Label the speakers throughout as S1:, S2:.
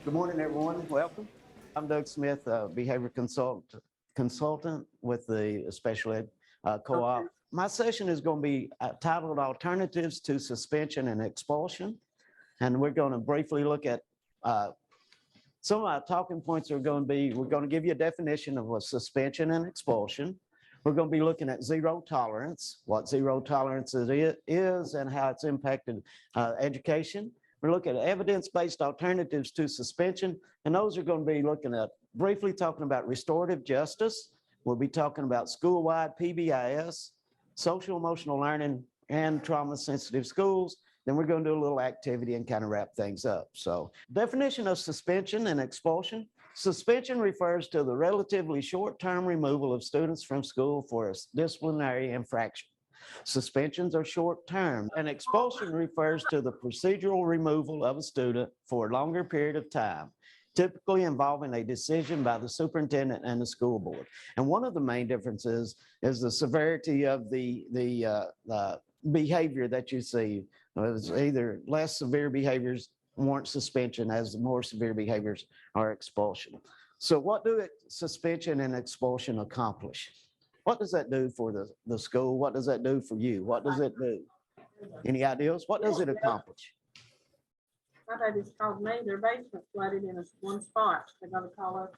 S1: Good morning, everyone. Welcome. I'm Doug Smith, behavior consultant with the special ed co-op. My session is going to be titled Alternatives to Suspension and Expulsion. And we're going to briefly look at some of our talking points are going to be, we're going to give you a definition of what suspension and expulsion. We're going to be looking at zero tolerance, what zero tolerance is and how it's impacted education. We're looking at evidence-based alternatives to suspension, and those are going to be looking at briefly talking about restorative justice. We'll be talking about school-wide PBIS, social emotional learning, and trauma-sensitive schools. Then we're going to do a little activity and kind of wrap things up. So, definition of suspension and expulsion. Suspension refers to the relatively short-term removal of students from school for a disciplinary infraction. Suspensions are short-term, and expulsion refers to the procedural removal of a student for a longer period of time, typically involving a decision by the superintendent and the school board. And one of the main differences is the severity of the behavior that you see. It's either less severe behaviors warrant suspension, as the more severe behaviors are expulsion. So what do suspension and expulsion accomplish? What does that do for the school? What does that do for you? What does it do? Any ideas? What does it accomplish?
S2: I thought it's called me. Their basement flooded in one spot. They're gonna call us.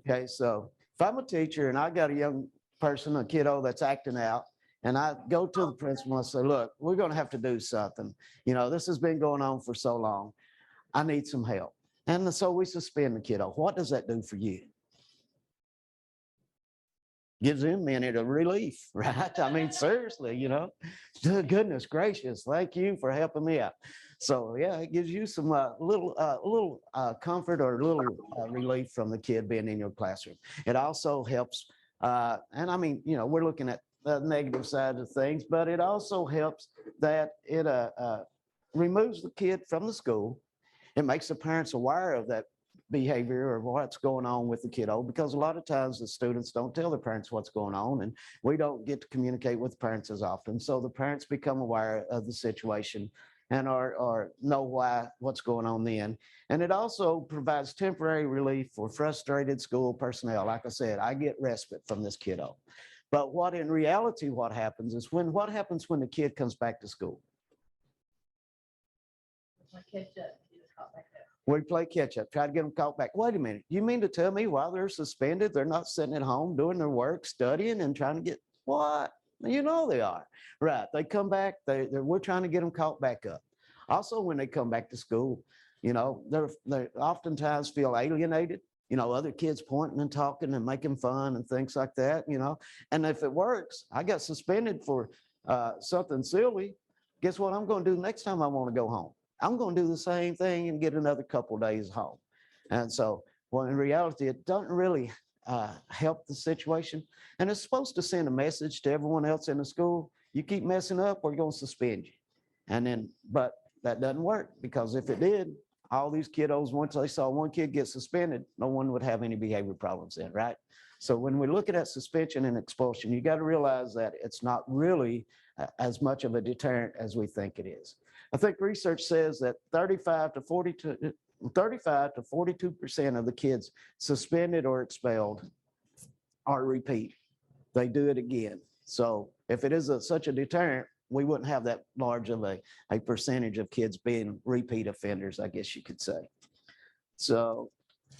S1: Okay, so if I'm a teacher and I got a young person, a kiddo that's acting out, and I go to the principal and say, look, we're gonna have to do something. You know, this has been going on for so long. I need some help. And so we suspend the kiddo. What does that do for you? Gives them a minute of relief, right? I mean, seriously, you know, goodness gracious, thank you for helping me out. So yeah, it gives you some little comfort or a little relief from the kid being in your classroom. It also helps, and I mean, you know, we're looking at the negative side of things, but it also helps that it removes the kid from the school. It makes the parents aware of that behavior or what's going on with the kiddo, because a lot of times the students don't tell their parents what's going on, and we don't get to communicate with parents as often. So the parents become aware of the situation and or know what's going on then. And it also provides temporary relief for frustrated school personnel. Like I said, I get respite from this kiddo. But what in reality, what happens is what happens when the kid comes back to school? We play catch up, try to get them caught back. Wait a minute, you mean to tell me while they're suspended, they're not sitting at home doing their work, studying and trying to get what? You know they are, right? They come back, we're trying to get them caught back up. Also, when they come back to school, you know, they oftentimes feel alienated. You know, other kids pointing and talking and making fun and things like that, you know. And if it works, I got suspended for something silly. Guess what I'm going to do next time I want to go home? I'm going to do the same thing and get another couple of days home. And so, well, in reality, it doesn't really help the situation. And it's supposed to send a message to everyone else in the school. You keep messing up, we're going to suspend you. And then, but that doesn't work, because if it did, all these kiddos, once they saw one kid get suspended, no one would have any behavior problems then, right? So when we're looking at suspension and expulsion, you got to realize that it's not really as much of a deterrent as we think it is. I think research says that 35 to 42% of the kids suspended or expelled are repeat. They do it again. So if it is such a deterrent, we wouldn't have that large of a percentage of kids being repeat offenders, I guess you could say. So,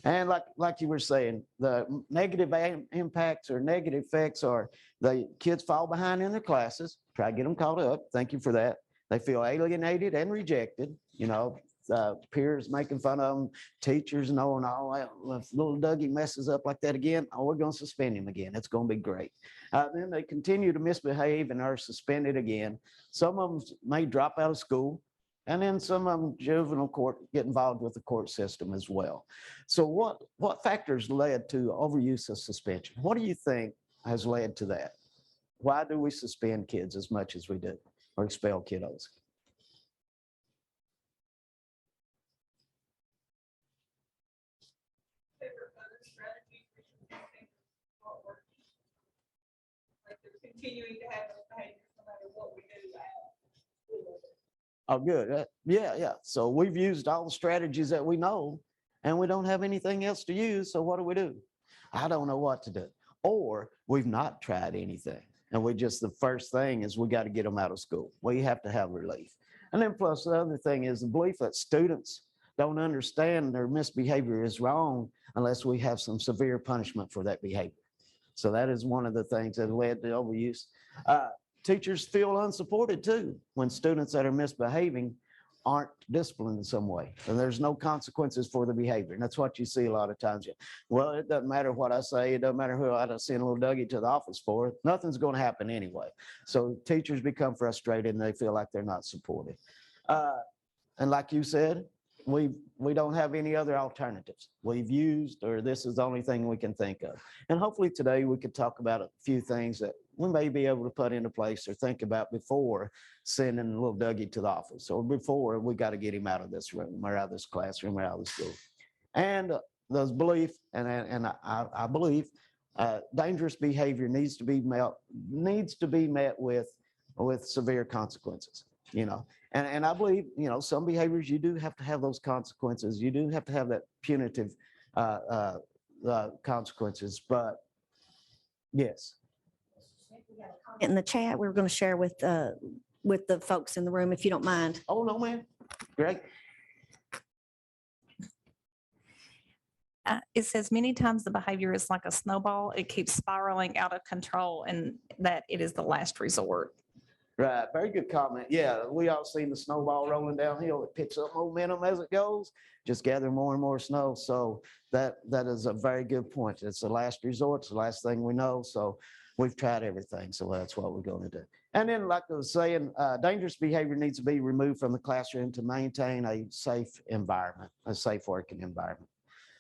S1: and like you were saying, the negative impacts or negative effects are the kids fall behind in their classes, try to get them caught up. Thank you for that. They feel alienated and rejected, you know, peers making fun of them, teachers knowing, oh, if little Dougie messes up like that again, oh, we're going to suspend him again. It's going to be great. Then they continue to misbehave and are suspended again. Some of them may drop out of school, and then some of them, juvenile court, get involved with the court system as well. So what factors led to overuse of suspension? What do you think has led to that? Why do we suspend kids as much as we do, or expel kiddos?
S3: Continuing to have those behaviors no matter what we do.
S1: Oh, good. Yeah, yeah. So we've used all the strategies that we know and we don't have anything else to use. So what do? I don't know what to do. Or we've not tried anything. And we just, the first thing is we got to get them out of school. We have to have relief. And then plus the other thing is the belief that students don't understand their misbehavior is wrong unless we have some severe punishment for that behavior. So that is one of the things that led to overuse. Teachers feel unsupported too when students that are misbehaving aren't disciplined in some way, and there's no consequences for the behavior. And that's what you see a lot of times. Well, it doesn't matter what I say. It doesn't matter who I send little Dougie to the office for. Nothing's going to happen anyway. So teachers become frustrated and they feel like they're not supported. And like you said, we don't have any other alternatives. We've used, or this is the only thing we can think of. And hopefully today we could talk about a few things that we may be able to put into place or think about before sending little Dougie to the office, or before we got to get him out of this room or out of this classroom or out of the school. And those belief, and I believe dangerous behavior needs to be met with severe consequences, you know. And I believe, you know, some behaviors, you do have to have those consequences. You do have to have that punitive consequences, but yes.
S3: In the chat, we were going to share with the folks in the room, if you don't mind.
S1: Oh, no, man. Great.
S4: It says many times the behavior is like a snowball. It keeps spiraling out of control and that it is the last resort.
S1: Right. Very good comment. Yeah, we all seen the snowball rolling downhill. It picks up momentum as it goes, just gather more and more snow. So that is a very good point. It's the last resort. It's the last thing we know. So we've tried everything. So that's what we're going to do. And then, like I was saying, dangerous behavior needs to be removed from the classroom to maintain a safe environment, a safe working environment.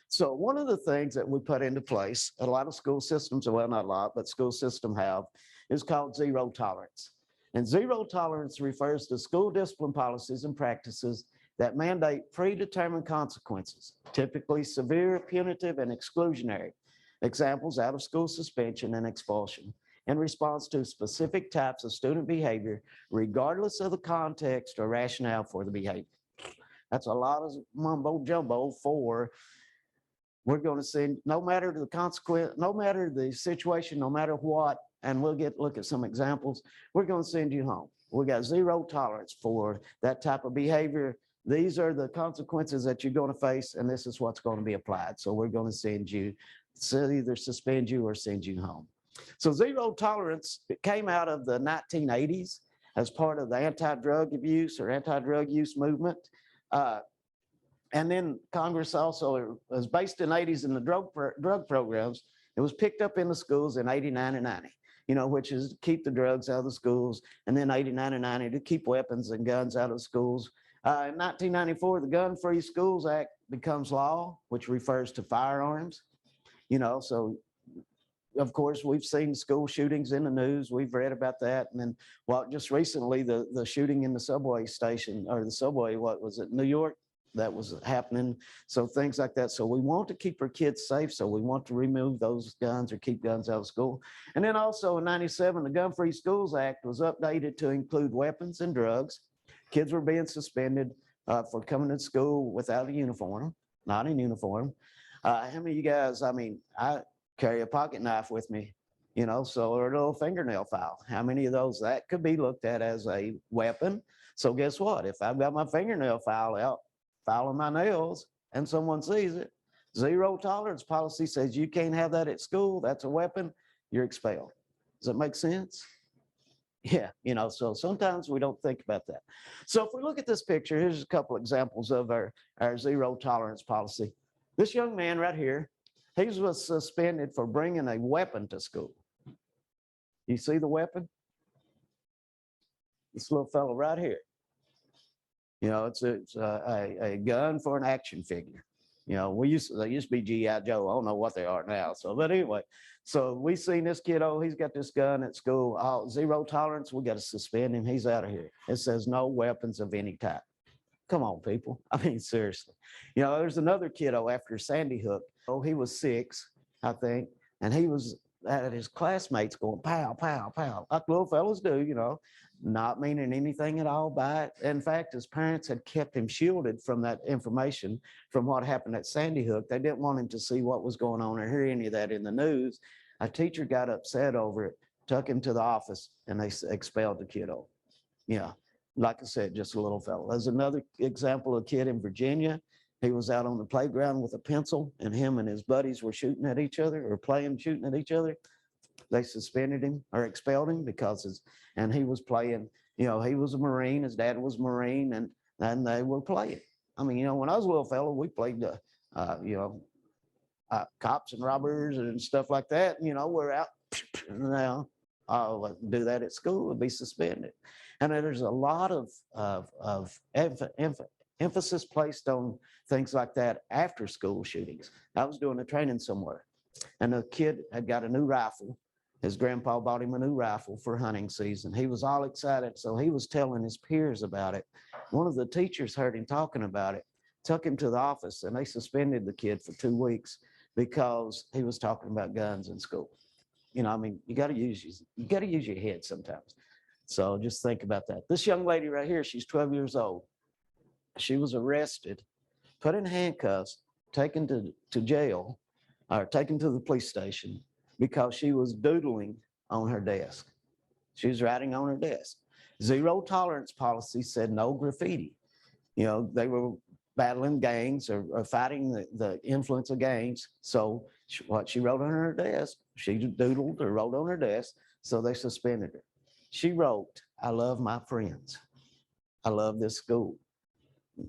S1: So one of the things that we put into place, a lot of school systems, well, not a lot, but school systems have, is called zero tolerance. And zero tolerance refers to school discipline policies and practices that mandate predetermined consequences, typically severe, punitive, and exclusionary. Examples: out of school suspension and expulsion, in response to specific types of student behavior, regardless of the context or rationale for the behavior. That's a lot of mumbo jumbo for, we're going to send, no matter the consequence, no matter the situation, no matter what, and we'll look at some examples, we're going to send you home. We got zero tolerance for that type of behavior. These are the consequences that you're going to face, and this is what's going to be applied. So we're going to send you, so either suspend you or send you home. So zero tolerance, it came out of the 1980s as part of the anti-drug abuse or anti-drug use movement. And then Congress also was based in the 80s in the drug programs. It was picked up in the schools in 89 and 90, you know, which is to keep the drugs out of the schools, and then 89 and 90 to keep weapons and guns out of the schools. In 1994, the Gun-Free Schools Act becomes law, which refers to firearms, you know, so of course, we've seen school shootings in the news. We've read about that. And then, well, just recently, the shooting in the subway station, or the subway, what was it, New York? That was happening. So things like that. So we want to keep our kids safe. So we want to remove those guns or keep guns out of school. And then also in 97, the Gun-Free Schools Act was updated to include weapons and drugs. Kids were being suspended for coming to school without a uniform, not in uniform. How many of you guys, I mean, I carry a pocket knife with me, you know, so, or a little fingernail file. How many of those, that could be looked at as a weapon? So guess what? If I've got my fingernail file out, filing my nails, and someone sees it, zero tolerance policy says you can't have that at school. That's a weapon. You're expelled. Does that make sense? Yeah, you know, so sometimes we don't think about that. So if we look at this picture, here's a couple examples of our zero tolerance policy. This young man right here, he was suspended for bringing a weapon to school. You see the weapon? This little fellow right here. You know, it's a gun for an action figure. You know, they used to be G.I. Joe. I don't know what they are now. So, but anyway, so we seen this kiddo, he's got this gun at school. Oh, zero tolerance, we got to suspend him. He's out of here. It says no weapons of any type. Come on, people. I mean, seriously. You know, there's another kiddo after Sandy Hook. Oh, he was 6, I think. And he was at his classmates going pow, pow, pow, like little fellas do, you know, not meaning anything at all by it. In fact, his parents had kept him shielded from that information from what happened at Sandy Hook. They didn't want him to see what was going on or hear any of that in the news. A teacher got upset over it, took him to the office, and they expelled the kiddo. Yeah, like I said, just a little fellow. There's another example of a kid in Virginia. He was out on the playground with a pencil, and him and his buddies were shooting at each other or playing shooting at each other. They suspended him or expelled him because and he was playing, you know, he was a Marine, his dad was a Marine, and they were playing. I mean, you know, when I was a little fellow, we played the, you know, cops and robbers and stuff like that. You know, we're out now. I'll do that at school, it'll be suspended. And there's a lot of emphasis placed on things like that after school shootings. I was doing a training somewhere, and a kid had got a new rifle. His grandpa bought him a new rifle for hunting season. He was all excited, so he was telling his peers about it. One of the teachers heard him talking about it, took him to the office, and they suspended the kid for 2 weeks because he was talking about guns in school. You know, I mean, you got to use your head sometimes. So just think about that. This young lady right here, she's 12 years old. She was arrested, put in handcuffs, taken to jail, or taken to the police station because she was doodling on her desk. She was writing on her desk. Zero tolerance policy said no graffiti. You know, they were battling gangs or fighting the influence of gangs. So what she wrote on her desk, she doodled or wrote on her desk, so they suspended her. She wrote, "I love my friends. I love this school.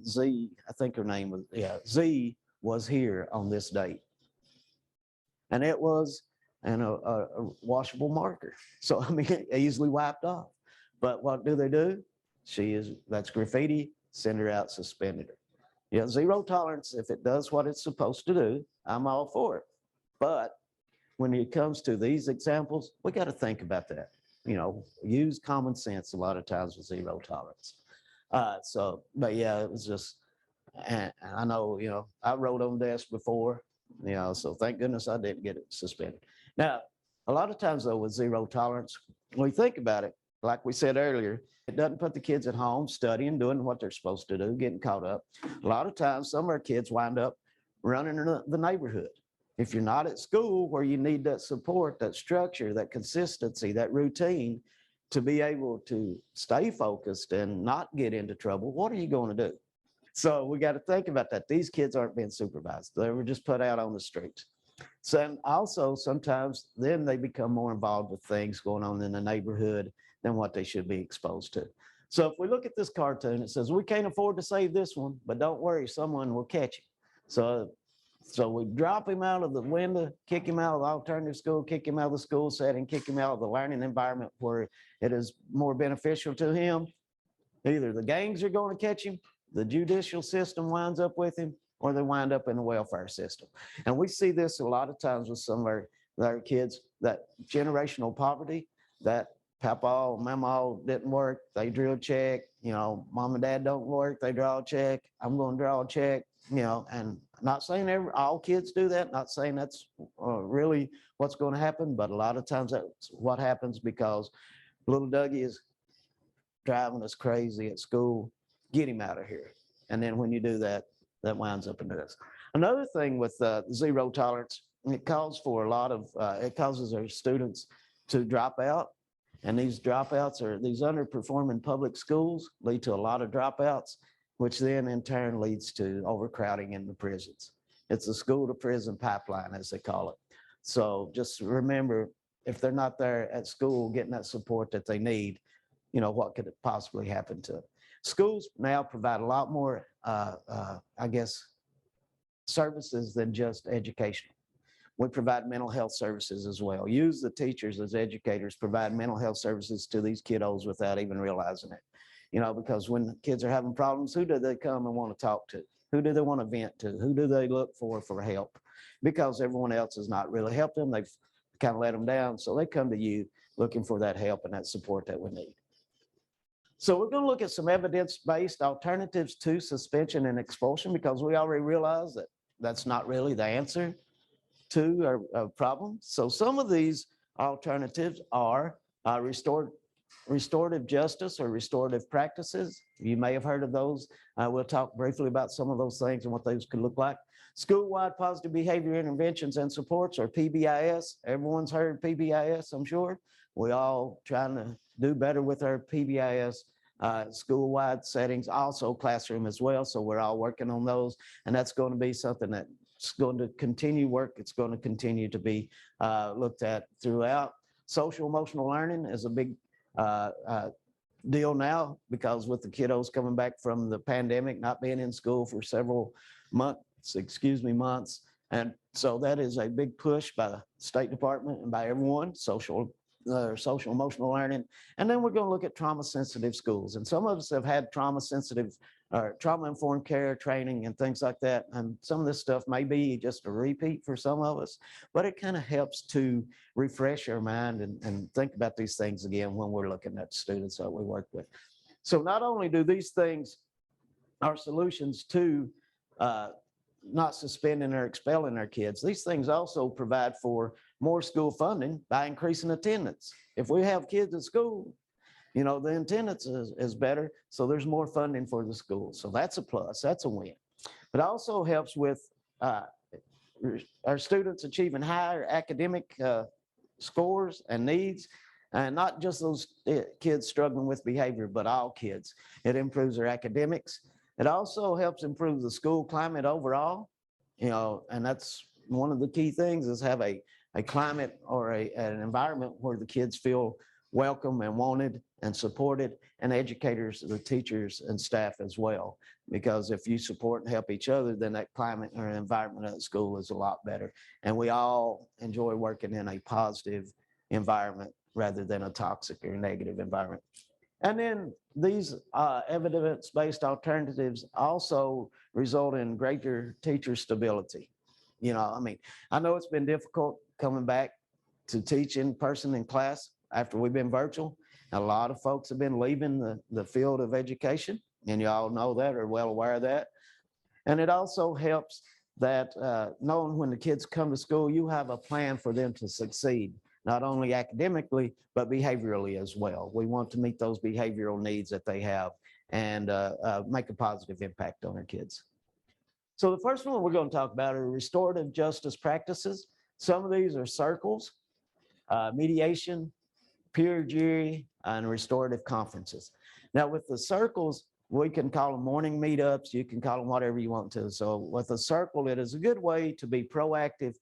S1: Z," I think her name was, yeah, Z was here on this date. And it was a washable marker. So, I mean, easily wiped off. But what do? That's graffiti, send her out, suspended her. Yeah, zero tolerance. If it does what it's supposed to do, I'm all for it. But when it comes to these examples, we got to think about that. You know, use common sense a lot of times with zero tolerance. But yeah, it was just, and I know, you know, I wrote on desk before, you know, so thank goodness I didn't get it suspended. Now, a lot of times though, with zero tolerance, when we think about it, like we said earlier, it doesn't put the kids at home studying, doing what they're supposed to do, getting caught up. A lot of times, some of our kids wind up running in the neighborhood. If you're not at school where you need that support, that structure, that consistency, that routine to be able to stay focused and not get into trouble, what are you going to do? So we got to think about that. These kids aren't being supervised. They were just put out on the streets. So and also sometimes then they become more involved with things going on in the neighborhood than what they should be exposed to. So if we look at this cartoon, it says, we can't afford to save this one, but don't worry, someone will catch him. So we drop him out of the window, kick him out of the alternative school, kick him out of the school setting, kick him out of the learning environment where it is more beneficial to him. Either the gangs are going to catch him, the judicial system winds up with him, or they wind up in the welfare system. And we see this a lot of times with some of our kids, that generational poverty, that Papa or Mama didn't work, they drew a check, you know, Mom and Dad don't work, they draw a check, I'm going to draw a check, you know, and not saying all kids do that, not saying that's really what's going to happen, but a lot of times that's what happens because little Dougie is driving us crazy at school, get him out of here. And then when you do that, that winds up in this. Another thing with zero tolerance, it calls for a lot of, it causes our students to drop out. And these dropouts are these underperforming public schools lead to a lot of dropouts, which then in turn leads to overcrowding in the prisons. It's a school to prison pipeline, as they call it. So just remember, if they're not there at school getting that support that they need, you know, what could possibly happen to them? Schools now provide a lot more, I guess, services than just educational. We provide mental health services as well. Use the teachers as educators, provide mental health services to these kiddos without even realizing it. You know, because when kids are having problems, who do they come and want to talk to? Who do they want to vent to? Who do they look for help? Because everyone else has not really helped them. They've kind of let them down. So they come to you looking for that help and that support that we need. So we're going to look at some evidence-based alternatives to suspension and expulsion, because we already realize that that's not really the answer to a problem. So some of these alternatives are restorative justice or restorative practices. You may have heard of those. We'll talk briefly about some of those things and what those could look like. School-wide positive behavior interventions and supports, or PBIS. Everyone's heard PBIS, I'm sure. We all trying to do better with our PBIS school-wide settings, also classroom as well. So we're all working on those, and that's going to be something that's going to continue work. It's going to continue to be looked at throughout. Social emotional learning is a big deal now, because with the kiddos coming back from the pandemic, not being in school for several months. And so that is a big push by the State Department and by everyone, social emotional learning. And then we're going to look at trauma sensitive schools. And some of us have had trauma sensitive or trauma informed care training and things like that. And some of this stuff may be just a repeat for some of us, but it kind of helps to refresh our mind and think about these things again when we're looking at students that we work with. So not only do these things are solutions to not suspending or expelling our kids, these things also provide for more school funding by increasing attendance. If we have kids at school, you know, the attendance is better, so there's more funding for the school. So that's a plus, that's a win. It also helps with our students achieving higher academic scores and needs, and not just those kids struggling with behavior, but all kids. It improves their academics. It also helps improve the school climate overall, you know, and that's one of the key things, is have a climate or an environment where the kids feel welcome and wanted and supported, and educators, the teachers and staff as well. Because if you support and help each other, then that climate or environment at school is a lot better. And we all enjoy working in a positive environment rather than a toxic or negative environment. And then these evidence-based alternatives also result in greater teacher stability. You know, I mean, I know it's been difficult coming back to teach in person in class after we've been virtual. A lot of folks have been leaving the field of education, and you all know that, or well aware of that. And it also helps that knowing when the kids come to school, you have a plan for them to succeed, not only academically, but behaviorally as well. We want to meet those behavioral needs that they have and make a positive impact on our kids. So the first one we're going to talk about are restorative justice practices. Some of these are circles, mediation, peer jury, and restorative conferences. Now with the circles, we can call them morning meetups. You can call them whatever you want to. So with a circle, it is a good way to be proactive.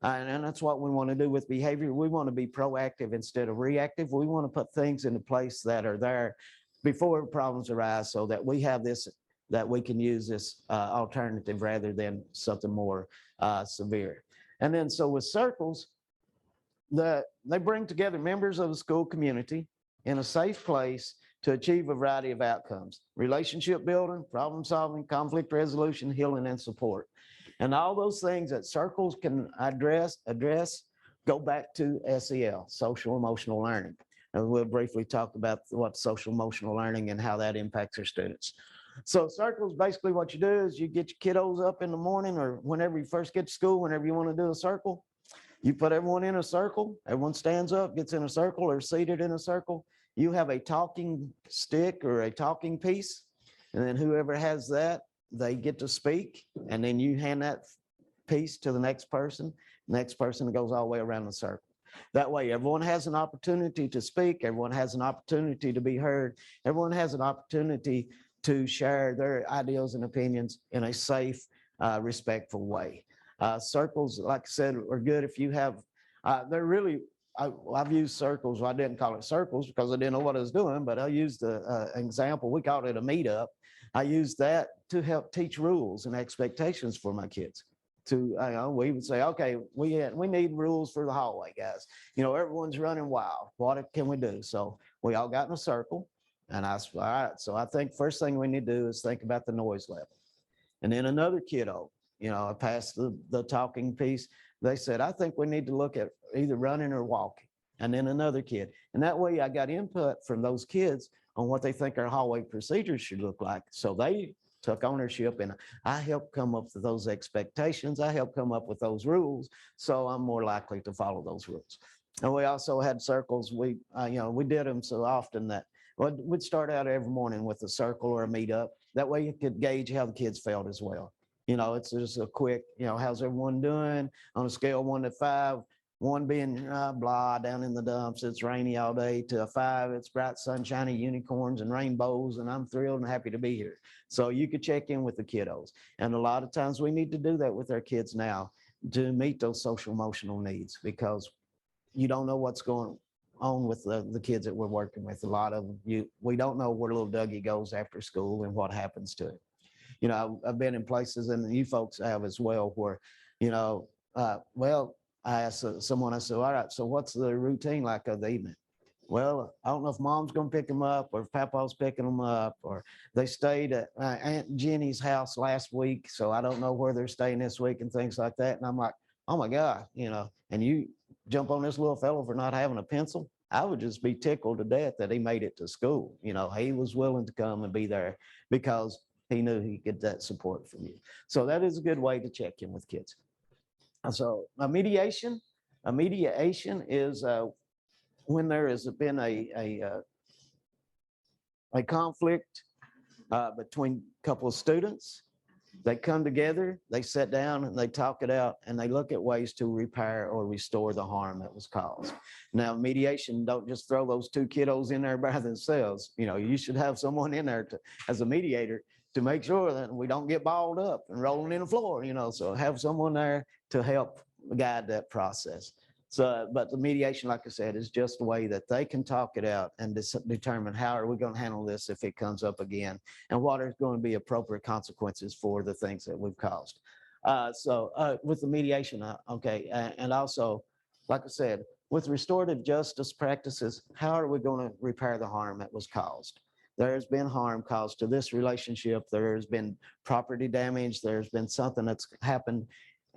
S1: And that's what we want to do with behavior. We want to be proactive instead of reactive. We want to put things into place that are there before problems arise, so that we have this, that we can use this alternative rather than something more severe. And then so with circles, they bring together members of the school community in a safe place to achieve a variety of outcomes: relationship building, problem solving, conflict resolution, healing, and support. And all those things that circles can address go back to SEL, social emotional learning. And we'll briefly talk about what social emotional learning and how that impacts our students. So circles, basically what you do is you get your kiddos up in the morning, or whenever you first get to school, whenever you want to do a circle, you put everyone in a circle, everyone stands up, gets in a circle or seated in a circle. You have a talking stick or a talking piece, and then whoever has that, they get to speak, and then you hand that piece to the next person goes all the way around the circle. That way, everyone has an opportunity to speak, everyone has an opportunity to be heard, everyone has an opportunity to share their ideas and opinions in a safe, respectful way. Circles, like I said, are good if you have, they're really, I've used circles. Well, I didn't call it circles because I didn't know what I was doing, but I used an example. We called it a meetup. I used that to help teach rules and expectations for my kids. We would say, okay, we need rules for the hallway, guys. You know, everyone's running wild. What can we do? So we all got in a circle, and I said, all right. So I think first thing we need to do is think about the noise level. And then another kiddo, you know, I passed the talking piece. They said, I think we need to look at either running or walking. And then another kid. And that way I got input from those kids on what they think our hallway procedures should look like. So they took ownership, and I helped come up with those expectations. I helped come up with those rules, so I'm more likely to follow those rules. And we also had circles. We did them so often that we'd start out every morning with a circle or a meetup. That way you could gauge how the kids felt as well. It's just a quick, how's everyone doing on a scale of 1 to 5, 1 being blah, down in the dumps, it's rainy all day, to a 5, it's bright, sunshiny unicorns and rainbows, and I'm thrilled and happy to be here. So you could check in with the kiddos. And a lot of times we need to do that with our kids now to meet those social emotional needs, because you don't know what's going on with the kids that we're working with. A lot of we don't know where little Dougie goes after school and what happens to it. I've been in places, and you folks have as well, where, I asked someone, I said, all right, so what's the routine like of the evening? Well, I don't know if mom's going to pick them up or if papa's picking them up, or they stayed at Aunt Jenny's house last week, so I don't know where they're staying this week and things like that. And I'm like, oh my God, and you jump on this little fellow for not having a pencil. I would just be tickled to death that he made it to school. He was willing to come and be there because he knew he'd get that support from you. So that is a good way to check in with kids. So a mediation is when there has been a conflict between a couple of students. They come together, they sit down and they talk it out, and they look at ways to repair or restore the harm that was caused. Now, mediation, don't just throw those 2 kiddos in there by themselves. You should have someone in there as a mediator to make sure that we don't get balled up and rolling in the floor, so have someone there to help guide that process. So, but the mediation, like I said, is just a way that they can talk it out and determine how are we going to handle this if it comes up again, and what are going to be appropriate consequences for the things that we've caused. With the mediation, okay, and also, like I said, with restorative justice practices, how are we going to repair the harm that was caused? There's been harm caused to this relationship. There's been property damage. There's been something that's happened.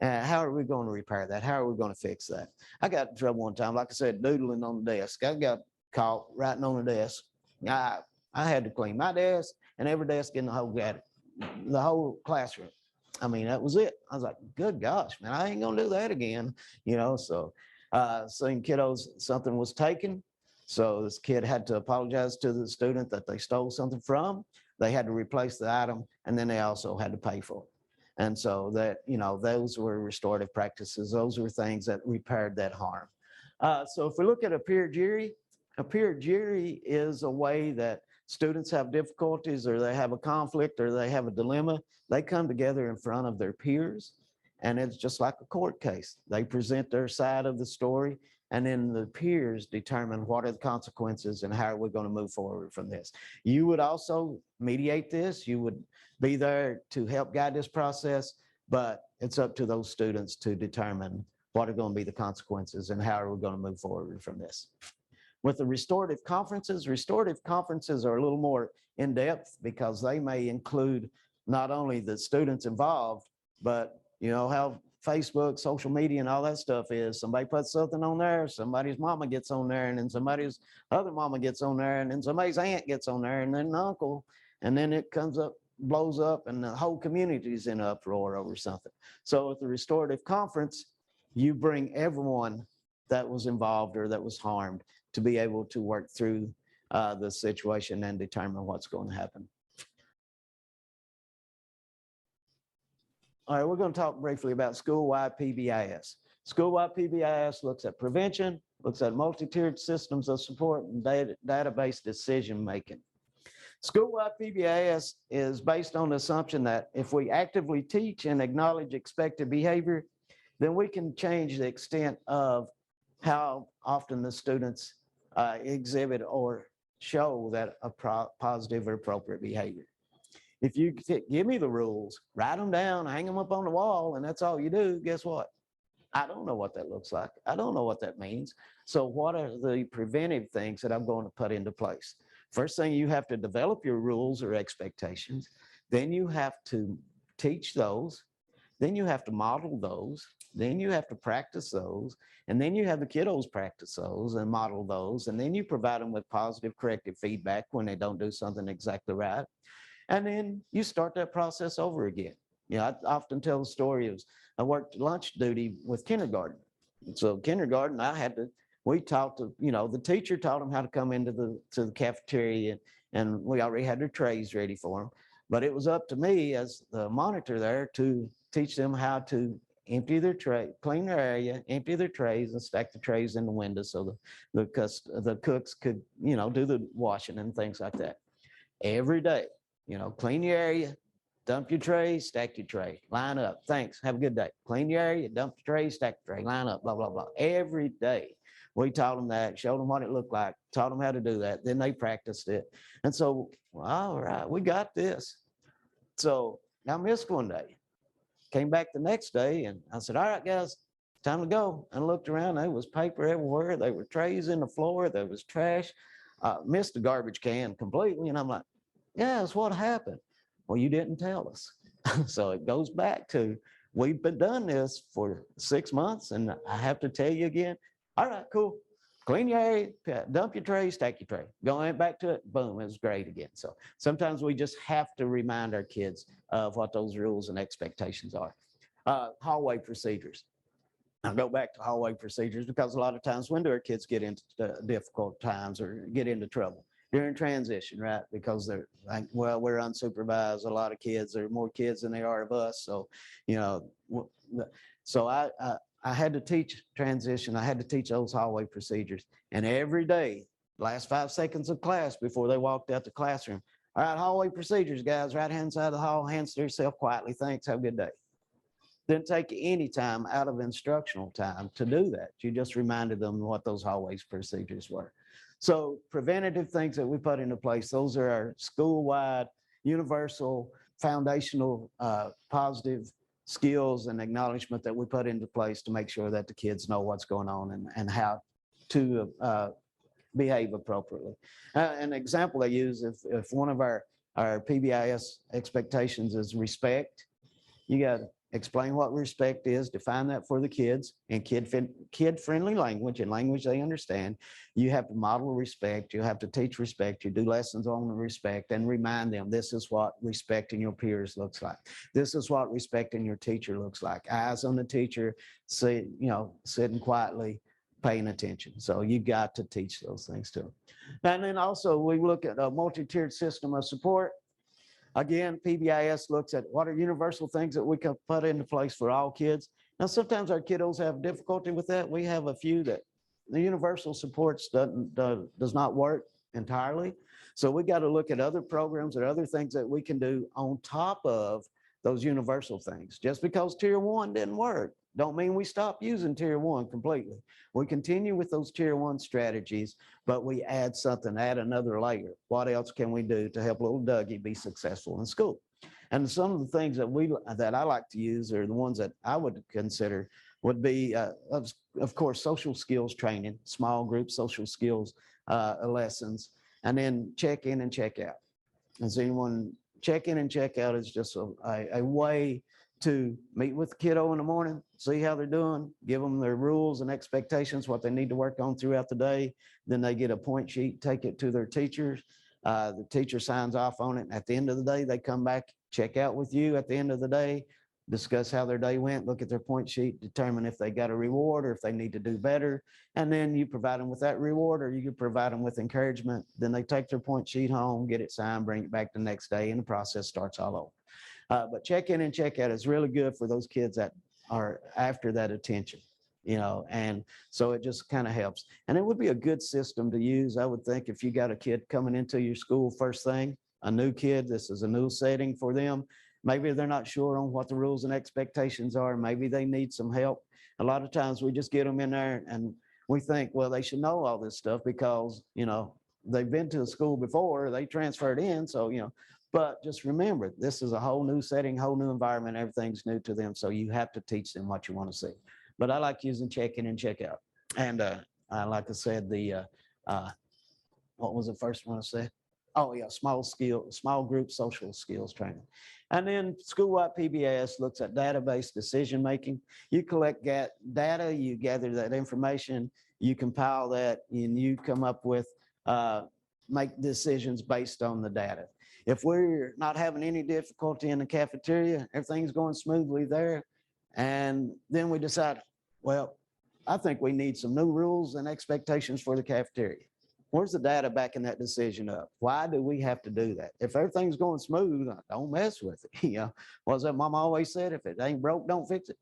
S1: How are we going to repair that? How are we going to fix that? I got in trouble one time, like I said, doodling on the desk. I got caught writing on the desk. I had to clean my desk and every desk in the whole classroom. I mean, that was it. I was like, good gosh, man, I ain't going to do that again. So seeing kiddos, something was taken. So this kid had to apologize to the student that they stole something from. They had to replace the item, and then they also had to pay for it. And so that, those were restorative practices. Those were things that repaired that harm. So if we look at a peer jury is a way that students have difficulties, or they have a conflict, or they have a dilemma. They come together in front of their peers, and it's just like a court case. They present their side of the story, and then the peers determine what are the consequences and how are we going to move forward from this. You would also mediate this. You would be there to help guide this process, but it's up to those students to determine what are going to be the consequences and how are we going to move forward from this. With the restorative conferences are a little more in-depth, because they may include not only the students involved, but how Facebook, social media, and all that stuff is. Somebody puts something on there, somebody's mama gets on there, and then somebody's other mama gets on there, and then somebody's aunt gets on there, and then an uncle, and then it comes up, blows up, and the whole community is in uproar over something. So at the restorative conference, you bring everyone that was involved or that was harmed to be able to work through the situation and determine what's going to happen. All right, we're going to talk briefly about Schoolwide PBIS. Schoolwide PBIS looks at prevention, looks at multi-tiered systems of support, and database decision-making. Schoolwide PBIS is based on the assumption that if we actively teach and acknowledge expected behavior, then we can change the extent of how often the students exhibit or show that a positive or appropriate behavior. If you give me the rules, write them down, hang them up on the wall, and that's all you do, guess what? I don't know what that looks like. I don't know what that means. So what are the preventive things that I'm going to put into place? First thing, you have to develop your rules or expectations. Then you have to teach those. Then you have to model those. Then you have to practice those. And then you have the kiddos practice those and model those. And then you provide them with positive corrective feedback when they don't do something exactly right. And then you start that process over again. You know, I often tell the story of I worked lunch duty with kindergarten. So kindergarten, we taught the teacher taught them how to come into the cafeteria, and we already had their trays ready for them. But it was up to me as the monitor there to teach them how to empty their tray, clean their area, empty their trays, and stack the trays in the window so the cooks could, do the washing and things like that. Every day, clean your area, dump your tray, stack your tray, line up. Thanks. Have a good day. Clean your area, dump your tray, stack your tray, line up, blah, blah, blah. Every day. We taught them that, showed them what it looked like, taught them how to do that. Then they practiced it. And so, well, all right, we got this. So I missed one day. Came back the next day and I said, all right, guys, time to go. And I looked around, there was paper everywhere. There were trays in the floor. There was trash. Missed the garbage can completely. And I'm like, yeah, that's what happened. Well, you didn't tell us. So it goes back to, we've been done this for 6 months and I have to tell you again, all right, cool. Clean your area, dump your tray, stack your tray. Going back to it, boom, it was great again. So sometimes we just have to remind our kids of what those rules and expectations are. Hallway procedures. I'll go back to hallway procedures because a lot of times when do our kids get into difficult times or get into trouble? During transition, right? Because they're like, well, we're unsupervised. A lot of kids, there are more kids than there are of us. So, so I had to teach transition. I had to teach those hallway procedures. And every day, last 5 seconds of class before they walked out the classroom, all right, hallway procedures, guys, right hand side of the hall, hands to yourself quietly. Thanks, have a good day. Didn't take any time out of instructional time to do that. You just reminded them what those hallways procedures were. So preventative things that we put into place, those are our school-wide, universal, foundational, positive skills and acknowledgement that we put into place to make sure that the kids know what's going on and how to behave appropriately. An example I use, if one of our PBIS expectations is respect, you got to explain what respect is, define that for the kids in kid-friendly language and language they understand. You have to model respect. You have to teach respect. You do lessons on respect and remind them this is what respecting your peers looks like. This is what respecting your teacher looks like. Eyes on the teacher, sitting quietly, paying attention. So you got to teach those things to them. And then also we look at a multi-tiered system of support. Again, PBIS looks at what are universal things that we can put into place for all kids. Now, sometimes our kiddos have difficulty with that. We have a few that the universal supports does not work entirely. So we got to look at other programs or other things that we can do on top of those universal things. Just because tier 1 didn't work, don't mean we stop using tier 1 completely. We continue with those tier 1 strategies, but we add something, add another layer. What else can we do to help little Dougie be successful in school? And some of the things that I like to use are the ones that I would consider would be, of course, social skills training, small group social skills lessons, and then check in and check out. Does anyone check in and check out is just a way to meet with the kiddo in the morning, see how they're doing, give them their rules and expectations, what they need to work on throughout the day. Then they get a point sheet, take it to their teachers. The teacher signs off on it. At the end of the day, they come back, check out with you at the end of the day, discuss how their day went, look at their point sheet, determine if they got a reward or if they need to do better. And then you provide them with that reward or you could provide them with encouragement. Then they take their point sheet home, get it signed, bring it back the next day, and the process starts all over. But check in and check out is really good for those kids that are after that attention, and so it just kind of helps. And it would be a good system to use, I would think, if you got a kid coming into your school first thing, a new kid, this is a new setting for them. Maybe they're not sure on what the rules and expectations are. Maybe they need some help. A lot of times we just get them in there and we think, well, they should know all this stuff because, they've been to a school before, they transferred in. So, but just remember, this is a whole new setting, whole new environment. Everything's new to them. So you have to teach them what you want to see. But I like using check in and check out. And like I said, what was the first one I said? Oh yeah, small group social skills training. And then Schoolwide PBIS looks at database decision-making. You collect data, you gather that information, you compile that, and you come up with make decisions based on the data. If we're not having any difficulty in the cafeteria, everything's going smoothly there, and then we decide, well, I think we need some new rules and expectations for the cafeteria. Where's the data backing that decision up? Why do we have to do that? If everything's going smooth, don't mess with it. What that mama always said, if it ain't broke, don't fix it.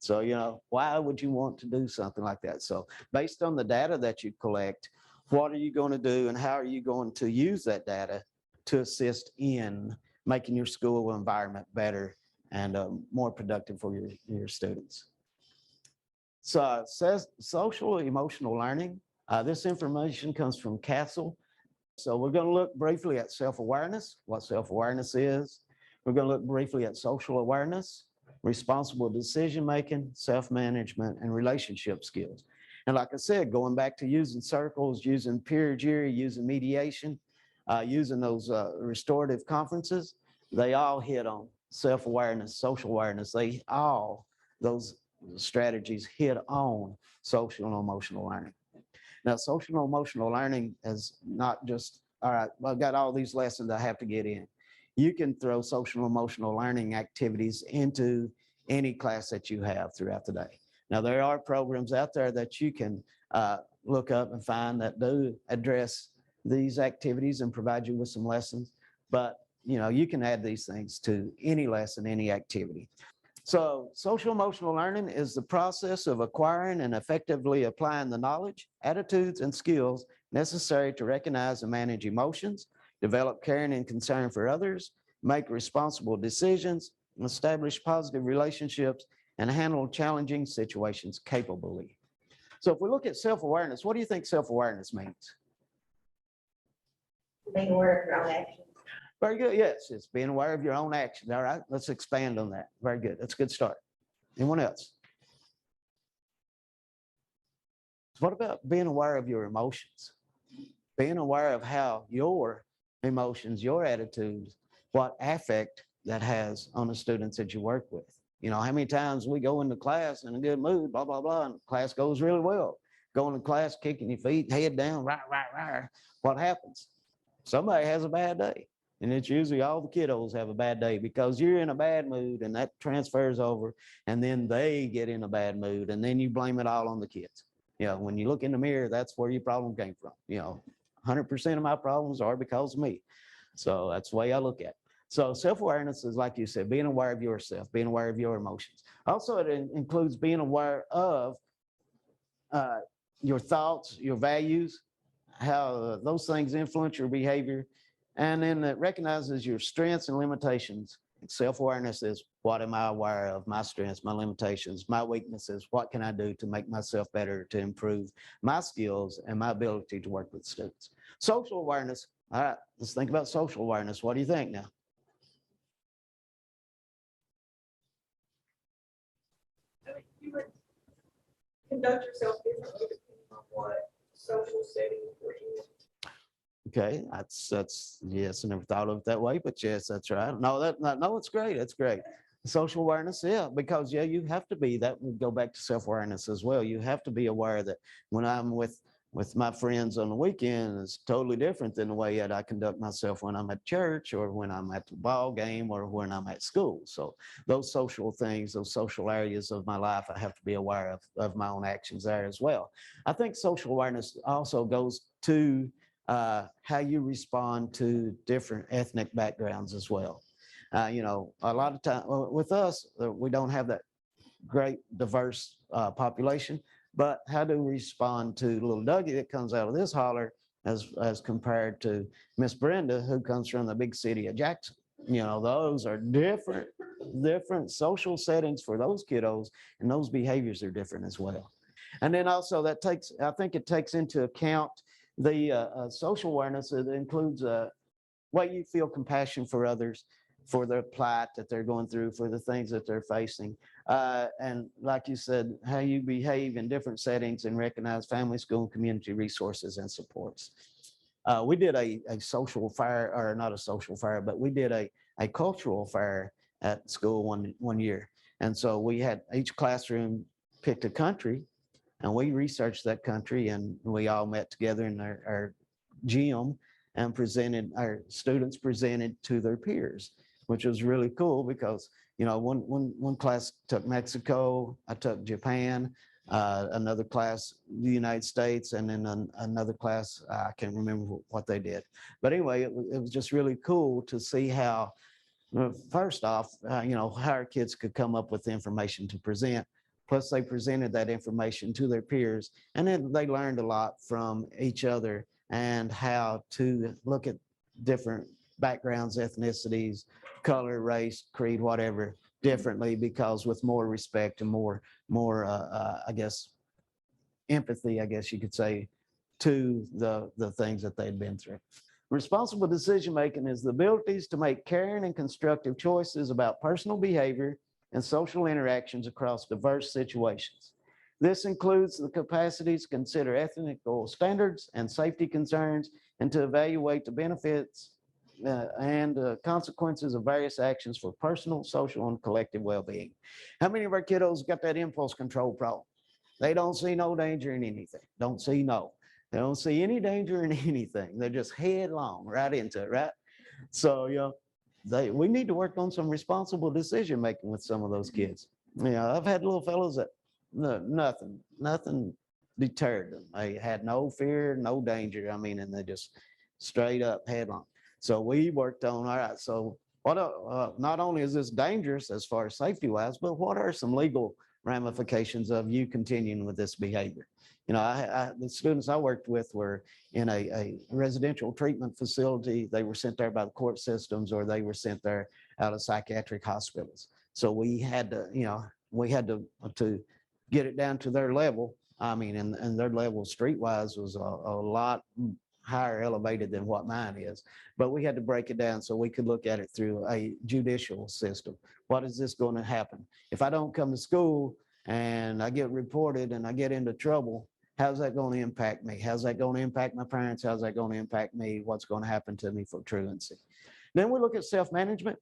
S1: So, why would you want to do something like that? So based on the data that you collect, what are you going to do and how are you going to use that data to assist in making your school environment better and more productive for your students? So it says social emotional learning. This information comes from Castle. So we're going to look briefly at self-awareness, what self-awareness is. We're going to look briefly at social awareness, responsible decision-making, self-management, and relationship skills. And like I said, going back to using circles, using peer jury, using mediation, using those restorative conferences, they all hit on self-awareness, social awareness. Those strategies hit on social and emotional learning. Now, social and emotional learning is not just, all right, well, I've got all these lessons I have to get in. You can throw social and emotional learning activities into any class that you have throughout the day. Now, there are programs out there that you can look up and find that do address these activities and provide you with some lessons, but you can add these things to any lesson, any activity. So social emotional learning is the process of acquiring and effectively applying the knowledge, attitudes, and skills necessary to recognize and manage emotions, develop caring and concern for others, make responsible decisions, establish positive relationships, and handle challenging situations capably. So if we look at self-awareness, what do you think self-awareness means?
S5: Being aware of your own actions.
S1: Very good. Yes, it's being aware of your own actions. All right, let's expand on that. Very good. That's a good start. Anyone else? What about being aware of your emotions? Being aware of how your emotions, your attitudes, what affect that has on the students that you work with. How many times we go into class in a good mood, blah, blah, blah, and class goes really well. Going to class, kicking your feet, head down, rah, rah, rah. What happens? Somebody has a bad day. And it's usually all the kiddos have a bad day because you're in a bad mood and that transfers over and then they get in a bad mood and then you blame it all on the kids. When you look in the mirror, that's where your problem came from. 100% of my problems are because of me. So that's the way I look at it. So self-awareness is, like you said, being aware of yourself, being aware of your emotions. Also, it includes being aware of your thoughts, your values, how those things influence your behavior. And then it recognizes your strengths and limitations. Self-awareness is, what am I aware of? My strengths, my limitations, my weaknesses. What can I do to make myself better, to improve my skills and my ability to work with students? Social awareness. All right, let's think about social awareness. What do you think now?
S5: You would conduct yourself differently depending on what social setting you're in.
S1: Okay, that's yes, I never thought of it that way, but yes, that's right. No, it's great. It's great. Social awareness, yeah, because you have to be, that would go back to self-awareness as well. You have to be aware that when I'm with my friends on the weekend, it's totally different than the way that I conduct myself when I'm at church or when I'm at the ball game or when I'm at school. So those social things, those social areas of my life, I have to be aware of my own actions there as well. I think social awareness also goes to how you respond to different ethnic backgrounds as well. A lot of time with us, we don't have that great diverse population, but how do we respond to little Dougie that comes out of this holler as compared to Miss Brenda, who comes from the big city of Jackson? Those are different social settings for those kiddos, and those behaviors are different as well. And then also I think it takes into account the social awareness that includes what you feel compassion for others, for their plight that they're going through, for the things that they're facing. And like you said, how you behave in different settings and recognize family, school, and community resources and supports. We did a social fair, or not a social fair, but we did a cultural fair at school one year. And so we had each classroom picked a country, and we researched that country, and we all met together in our gym and our students presented to their peers, which was really cool because, you know, one class took Mexico, I took Japan, another class, the United States, and then another class, I can't remember what they did. But anyway, it was just really cool to see how, first off, you know, how our kids could come up with information to present. Plus, they presented that information to their peers, and then they learned a lot from each other and how to look at different backgrounds, ethnicities, color, race, creed, whatever, differently, because with more respect and more, I guess, empathy, I guess you could say, to the things that they'd been through. Responsible decision-making is the abilities to make caring and constructive choices about personal behavior and social interactions across diverse situations. This includes the capacity to consider ethical standards and safety concerns and to evaluate the benefits and consequences of various actions for personal, social, and collective well-being. How many of our kiddos got that impulse control problem? They don't see no danger in anything. Don't see no. They don't see any danger in anything. They're just headlong right into it, right? So, you know, we need to work on some responsible decision making with some of those kids. You know, I've had little fellows that nothing deterred them. They had no fear, no danger. I mean, and they just straight up headlong. So we worked on, all right, so what, not only is this dangerous as far as safety wise, but what are some legal ramifications of you continuing with this behavior? You know, the students I worked with were in a residential treatment facility. They were sent there by the court systems, or they were sent there out of psychiatric hospitals. So we had to, you know, to get it down to their level. I mean, and their level streetwise was a lot higher elevated than what mine is. But we had to break it down so we could look at it through a judicial system. What is this going to happen? If I don't come to school and I get reported and I get into trouble, how's that going to impact me? How's that going to impact my parents? How's that going to impact me? What's going to happen to me for truancy? Then we look at self-management.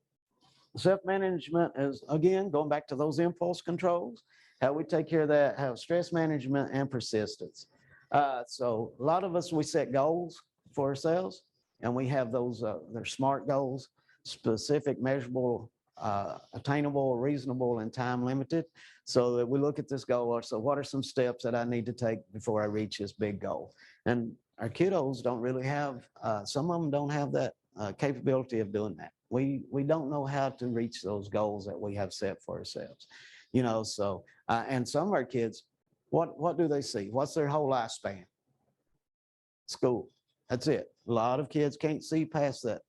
S1: Self-management is, again, going back to those impulse controls, how we take care of that, how stress management and persistence. So a lot of us, we set goals for ourselves, and we have those, they're SMART goals, specific, measurable, attainable, reasonable, and time limited. So that we look at this goal. So what are some steps that I need to take before I reach this big goal? And our kiddos don't really have, some of them don't have that capability of doing that. We don't know how to reach those goals that we have set for ourselves. You know, so, and some of our kids, what do they see? What's their whole lifespan? School. That's it. A lot of kids can't see past that.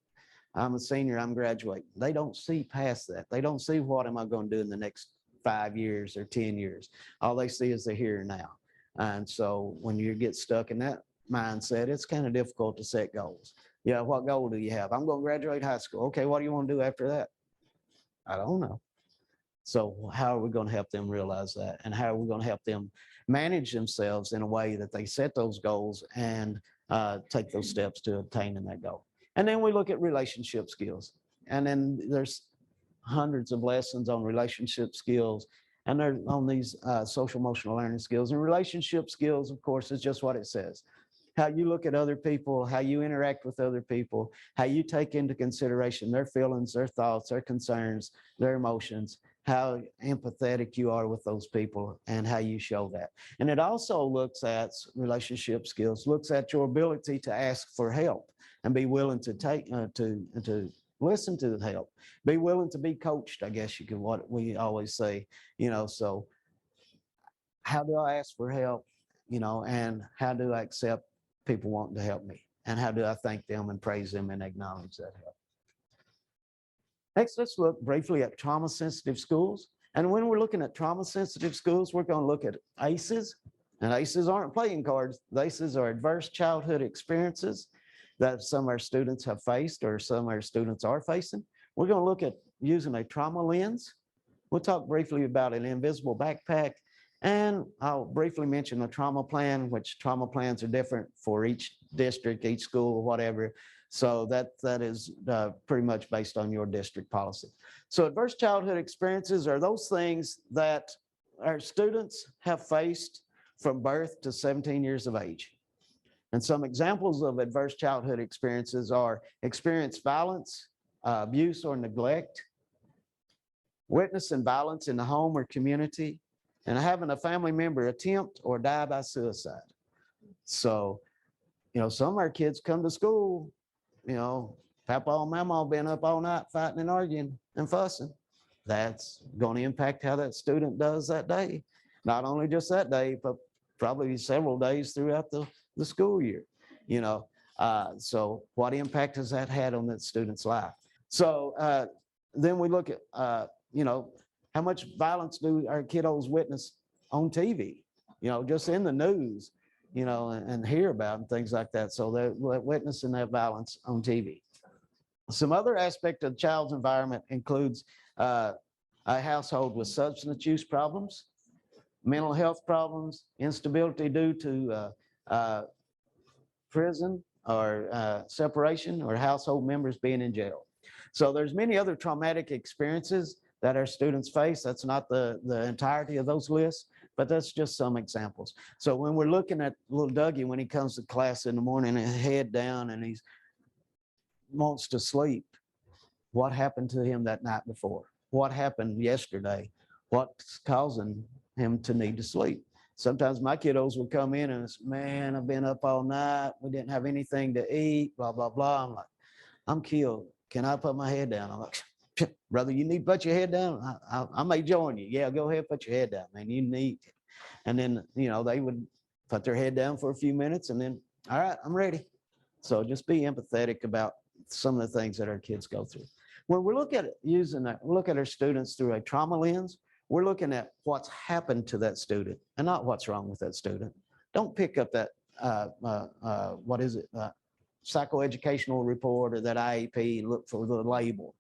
S1: I'm a senior, I'm graduating. They don't see past that. They don't see what am I going to do in the next 5 years or 10 years. All they see is the here and now. And so when you get stuck in that mindset, it's kind of difficult to set goals. Yeah, what goal do you have? I'm going to graduate high school. Okay, what do you want to do after that? I don't know. So how are we going to help them realize that? And how are we going to help them manage themselves in a way that they set those goals and take those steps to obtaining that goal? And then we look at relationship skills. And then there's hundreds of lessons on relationship skills, and they're on these social emotional learning skills. And relationship skills, of course, is just what it says. How you look at other people, how you interact with other people, how you take into consideration their feelings, their thoughts, their concerns, their emotions, how empathetic you are with those people, and how you show that. And it also looks at relationship skills, looks at your ability to ask for help and be willing to take, to listen to the help, be willing to be coached, I guess you could, what we always say, you know, so how do I ask for help, you know, and how do I accept people wanting to help me? And how do I thank them and praise them and acknowledge that help? Next, let's look briefly at trauma-sensitive schools. And when we're looking at trauma-sensitive schools, we're going to look at ACEs. And ACEs aren't playing cards. The ACEs are adverse childhood experiences that some of our students have faced or some of our students are facing. We're going to look at using a trauma lens. We'll talk briefly about an invisible backpack. And I'll briefly mention a trauma plan, which trauma plans are different for each district, each school, whatever. So that is pretty much based on your district policy. So adverse childhood experiences are those things that our students have faced from birth to 17 years of age. And some examples of adverse childhood experiences are experience violence, abuse or neglect, witnessing violence in the home or community, and having a family member attempt or die by suicide. So, some of our kids come to school, Papa and Mama been up all night fighting and arguing and fussing. That's going to impact how that student does that day. Not only just that day, but probably several days throughout the school year. So what impact has that had on that student's life? So then we look at, how much violence do our kiddos witness on TV, just in the news, and hear about and things like that. So they're witnessing that violence on TV. Some other aspect of the child's environment includes a household with substance use problems, mental health problems, instability due to prison or separation, or household members being in jail. So there's many other traumatic experiences that our students face. That's not the entirety of those lists, but that's just some examples. So when we're looking at little Dougie, when he comes to class in the morning and head down and he wants to sleep, what happened to him that night before? What happened yesterday? What's causing him to need to sleep? Sometimes my kiddos will come in and say, man, I've been up all night. We didn't have anything to eat, blah, blah, blah. I'm like, I'm killed. Can I put my head down? I'm like, brother, you need to put your head down. I may join you. Yeah, go ahead, put your head down, man. You need it. And then, they would put their head down for a few minutes and then, all right, I'm ready. So just be empathetic about some of the things that our kids go through. When we look at it, look at our students through a trauma lens, we're looking at what's happened to that student and not what's wrong with that student. Don't pick up that, psychoeducational report or that IEP and look for the label.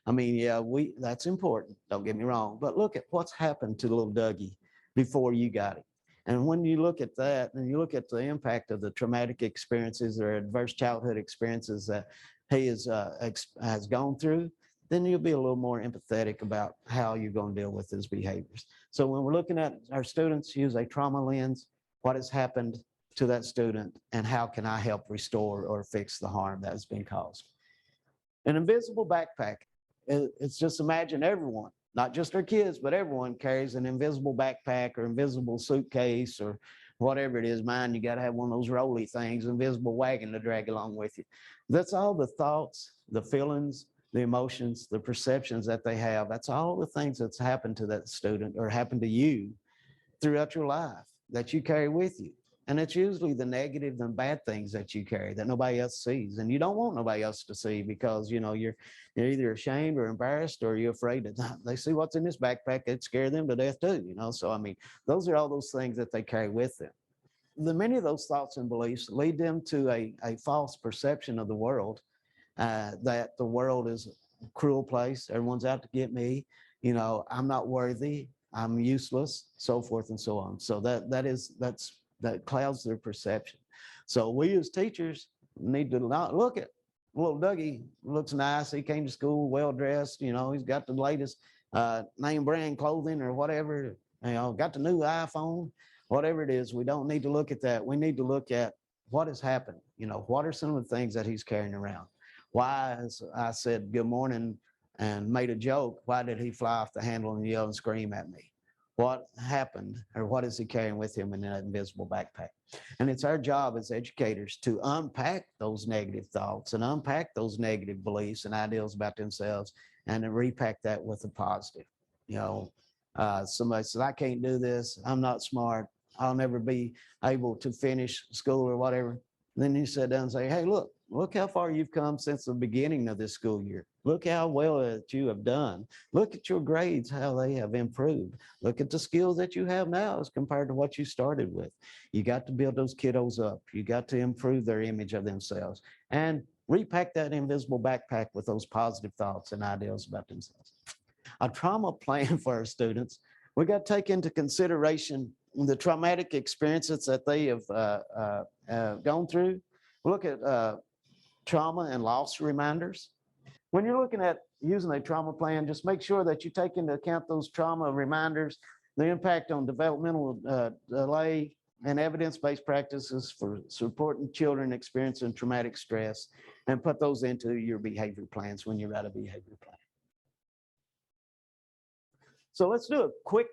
S1: I mean, yeah, that's important. Don't get me wrong, but look at what's happened to little Dougie before you got it. And when you look at that and you look at the impact of the traumatic experiences or adverse childhood experiences that he has gone through, then you'll be a little more empathetic about how you're going to deal with his behaviors. So when we're looking at our students, use a trauma lens, what has happened to that student and how can I help restore or fix the harm that has been caused. An invisible backpack. It's just imagine everyone, not just our kids, but everyone carries an invisible backpack or invisible suitcase or whatever it is. Mine, you got to have one of those rolly things, invisible wagon to drag along with you. That's all the thoughts, the feelings, the emotions, the perceptions that they have. That's all the things that's happened to that student or happened to you throughout your life that you carry with you. And it's usually the negative and bad things that you carry that nobody else sees. And you don't want nobody else to see because, you're either ashamed or embarrassed or you're afraid that they see what's in this backpack, it'd scare them to death too, So, I mean, those are all those things that they carry with them. Many of those thoughts and beliefs lead them to a false perception of the world, that the world is a cruel place. Everyone's out to get me. I'm not worthy. I'm useless, so forth and so on. So that clouds their perception. So we as teachers need to not look at little Dougie looks nice. He came to school well dressed. He's got the latest name brand clothing or whatever. Got the new iPhone, whatever it is. We don't need to look at that. We need to look at what has happened. What are some of the things that he's carrying around? Why, as I said good morning and made a joke, why did he fly off the handle and yell and scream at me? What happened or what is he carrying with him in that invisible backpack? And it's our job as educators to unpack those negative thoughts and unpack those negative beliefs and ideals about themselves and then repack that with a positive. Somebody says, I can't do this. I'm not smart. I'll never be able to finish school or whatever. And then you sit down and say, hey, look how far you've come since the beginning of this school year. Look how well that you have done. Look at your grades, how they have improved. Look at the skills that you have now as compared to what you started with. You got to build those kiddos up. You got to improve their image of themselves and repack that invisible backpack with those positive thoughts and ideals about themselves. A trauma plan for our students. We got to take into consideration the traumatic experiences that they have gone through. We look at trauma and loss reminders. When you're looking at using a trauma plan, just make sure that you take into account those trauma reminders, the impact on developmental delay, and evidence-based practices for supporting children experiencing traumatic stress, and put those into your behavior plans when you write a behavior plan. So let's do a quick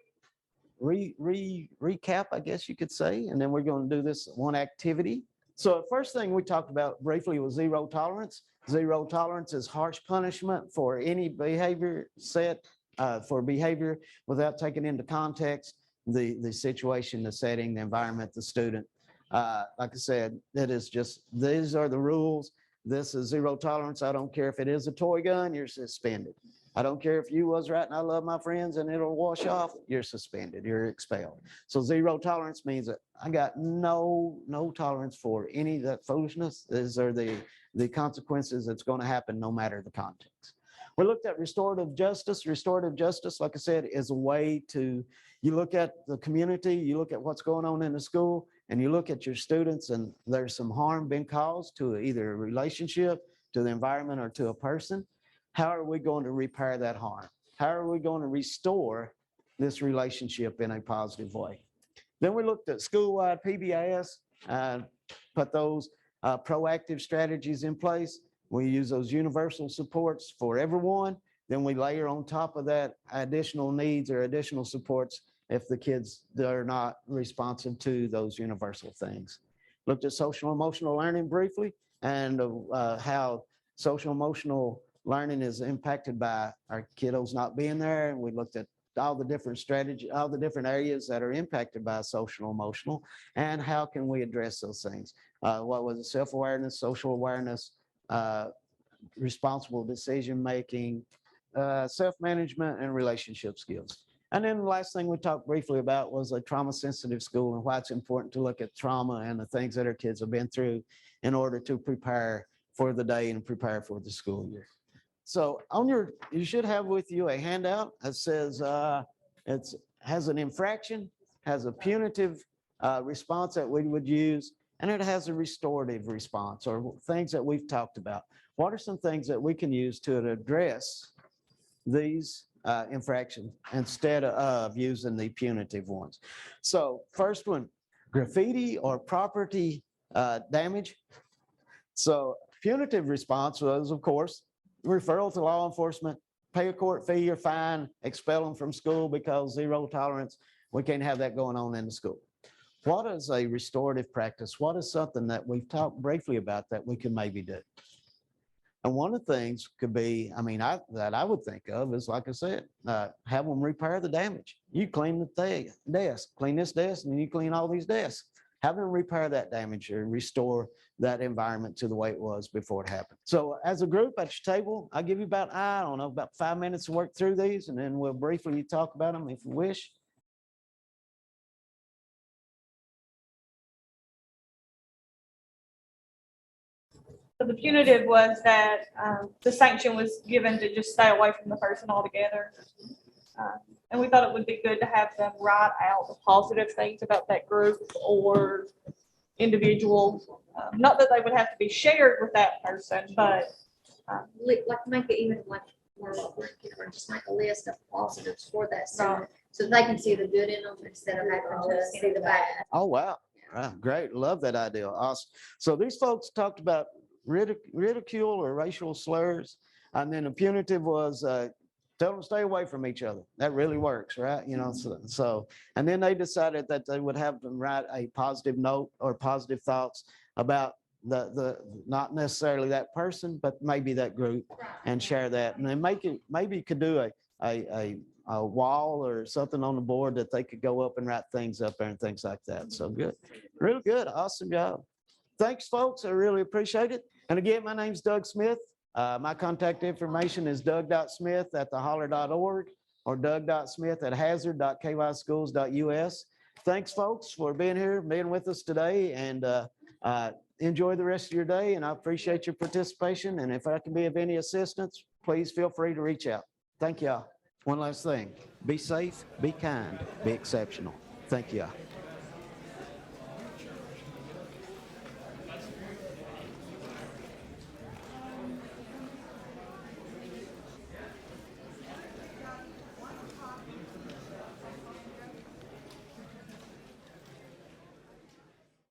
S1: recap, I guess you could say, and then we're going to do this one activity. So the first thing we talked about briefly was zero tolerance. Zero tolerance is harsh punishment for any behavior set, for behavior without taking into context the situation, the setting, the environment, the student. Like I said, that is just, these are the rules. This is zero tolerance. I don't care if it is a toy gun, you're suspended. I don't care if you was writing, I love my friends, and it'll wash off, you're suspended, you're expelled. So zero tolerance means that I got no tolerance for any of that foolishness. These are the consequences that's going to happen no matter the context. We looked at restorative justice. Restorative justice, like I said, is a way to, you look at the community, you look at what's going on in the school, and you look at your students, and there's some harm being caused to either a relationship, to the environment, or to a person. How are we going to repair that harm? How are we going to restore this relationship in a positive way? Then we looked at school-wide PBIS, put those proactive strategies in place. We use those universal supports for everyone. Then we layer on top of that additional needs or additional supports if the kids are not responsive to those universal things. Looked at social emotional learning briefly, and how social emotional learning is impacted by our kiddos not being there. And we looked at all the different strategies, all the different areas that are impacted by social emotional, and how can we address those things. What was it? Self-awareness, social awareness, responsible decision-making, self-management, and relationship skills. And then the last thing we talked briefly about was a trauma-sensitive school and why it's important to look at trauma and the things that our kids have been through in order to prepare for the day and prepare for the school year. So on your, you should have with you a handout that says it has an infraction, has a punitive response that we would use, and it has a restorative response, or things that we've talked about. What are some things that we can use to address these infractions instead of using the punitive ones? So first one, graffiti or property damage. So punitive response was, of course, referral to law enforcement, pay a court fee or fine, expel them from school because zero tolerance. We can't have that going on in the school. What is a restorative practice? What is something that we've talked briefly about that we can maybe do? And one of the things could be, that I would think of is, like I said, have them repair the damage. You clean the desk, clean this desk, and you clean all these desks. Have them repair that damage or restore that environment to the way it was before it happened. So as a group at your table, I'll give you about 5 minutes to work through these, and then we'll briefly talk about them if you wish.
S5: So the punitive was that the sanction was given to just stay away from the person altogether. And we thought it would be good to have them write out the positive things about that group or individual. Not that they would have to be shared with that person, but
S6: like make it even like more or just make a list of positives for that student, so they can see the good in them instead of having to see the bad.
S1: Oh, wow. Wow, great. Love that idea. Awesome. So these folks talked about ridicule or racial slurs. And then the punitive was tell them to stay away from each other. That really works, right? You know, so and then they decided that they would have them write a positive note or positive thoughts about the not necessarily that person, but maybe that group, and share that. And then maybe you could do a wall or something on the board that they could go up and write things up there and things like that. So good. Real good. Awesome job. Thanks, folks. I really appreciate it. And again, my name's Doug Smith. My contact information is doug.smith@theholler.org or doug.smith@hazard.kyschools.us. Thanks, folks, for being here, being with us today, and enjoy the rest of your day. And I appreciate your participation. And if I can be of any assistance, please feel free to reach out. Thank y'all. One last thing, be safe, be kind, be exceptional. Thank you.